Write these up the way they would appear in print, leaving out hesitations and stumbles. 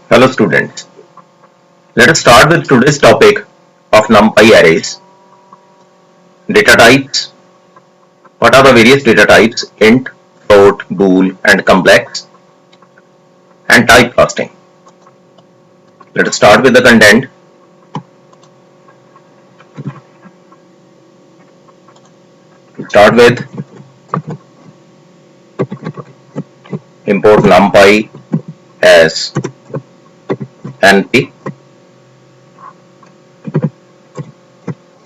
Hello students, let us start with today's topic of NumPy arrays. Data types. What are the various data types? Int, float, bool and complex, and typecasting. Let us start with the content. Start with import NumPy as np,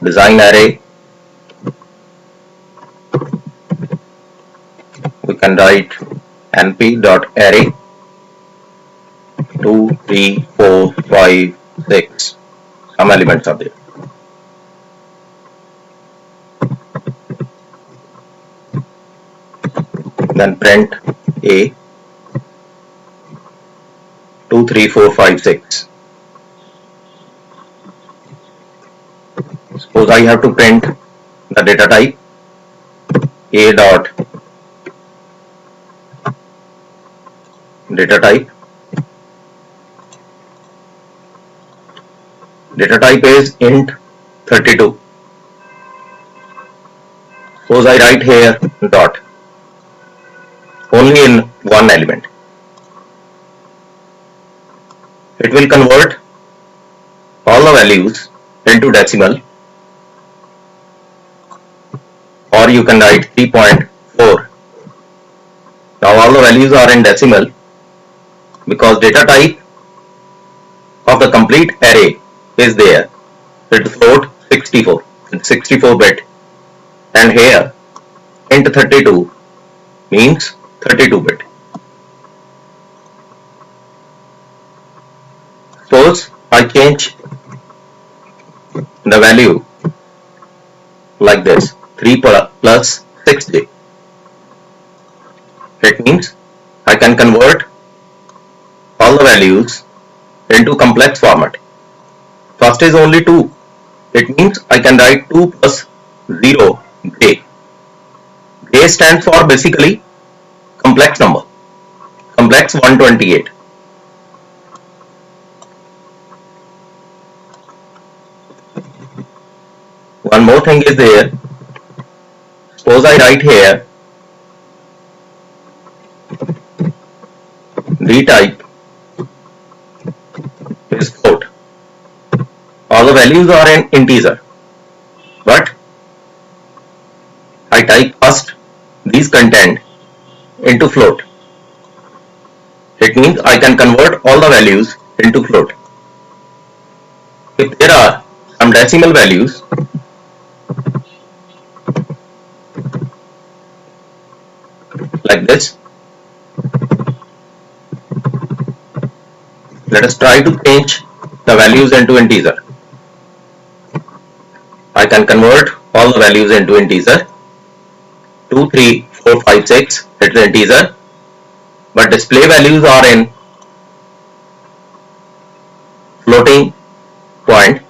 design array. We can write np.array 2, 3, 4, 5, 6. Some elements are there. Then print a 2, 3, 4, 5, 6. Suppose I have to print the data type a dot data type. Data type is int 32. Suppose I write here dot only in one element. It will convert all the values into decimal, or you can write 3.4. Now all the values are in decimal because data type of the complete array is there. It float 64, it's 64 bit, and here int 32 means 32 bit. Suppose I change the value like this, 3 plus 6j. It means I can convert all the values into complex format. First is only 2. It means I can write 2 plus 0 j. J stands for basically complex number, complex 128. One more thing is there. Suppose I write here d type is float. All the values are in integer, but I type first these content into float. It means I can convert all the values into float. If there are some decimal values, like this, let us try to change the values into integer. I can convert all the values into integer. 2, 3, 4, 5, 6, it's integer, but display values are in floating point,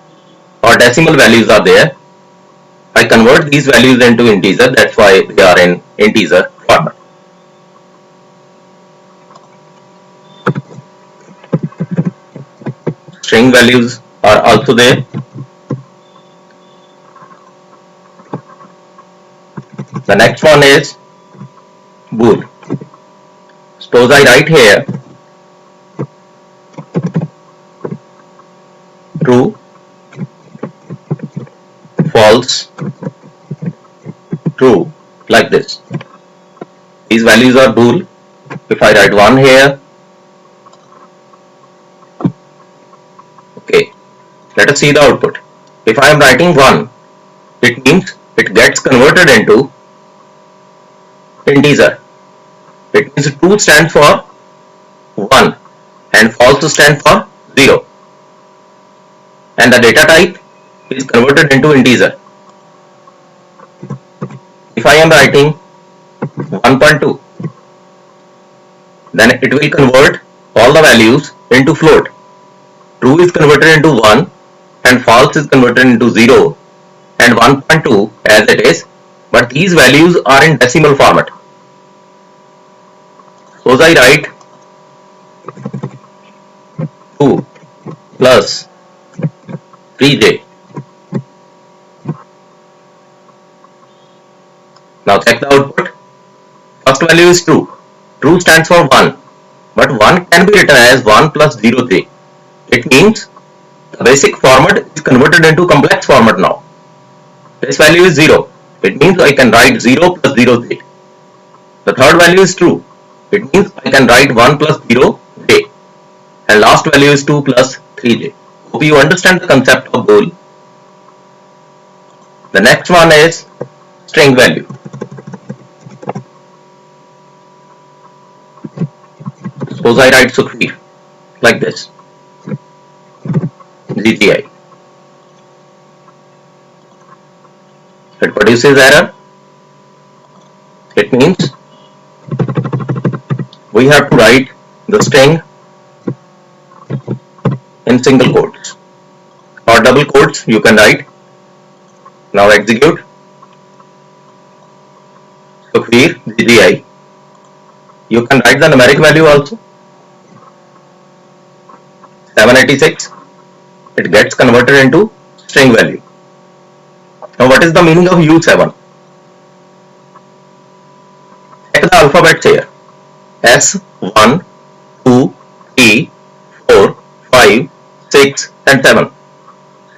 or decimal values are there. I convert these values into integer, that's why they are in integer format. String values are also there. The next one is bool. Suppose I write here true, false, true, like this. These values are bool. If I write 1 here, okay, let us see the output. If I am writing 1, it means it gets converted into integer. It means true stands for 1 and false stands for 0, and the data type is converted into integer. If I am writing 1.2, then it will convert all the values into float. True is converted into 1 and false is converted into 0 and 1.2 as it is, but these values are in decimal format. Suppose I write plus 3j. Now check the output. First value is true. True stands for 1. But 1 can be written as 1 plus 0j. It means the basic format is converted into complex format now. This value is 0. It means I can write 0 plus 0j. The third value is true. It means I can write 1 plus 0j. And last value is 2 plus 3j. Hope you understand the concept of bool. The next one is string value. Suppose I write Sukhveer like this. GTI. It produces error. It means we have to write the string in single quotes or double quotes you can write. Now execute. Sukhveer GTI. You can write the numeric value also. 786. It gets converted into string value. Now what is the meaning of U7? Check the alphabets here. S, 1, 2, 3, 4, 5, 6 and 7.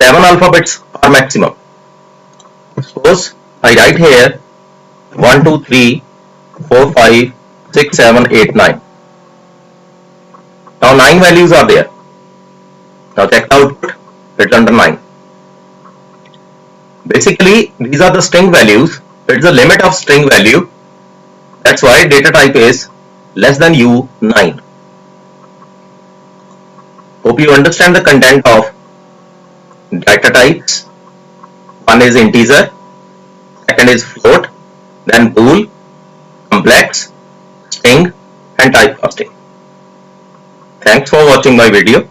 7 alphabets are maximum. Suppose I write here 1, 2, 3, 4, 5, 6, 7, 8, 9. Now 9 values are there. Now check the output. It's under 9. Basically, these are the string values. It's the limit of string value. That's why data type is less than U9. Hope you understand the content of data types. One is integer, second is float, then bool, complex, string and typecasting. Thanks for watching my video.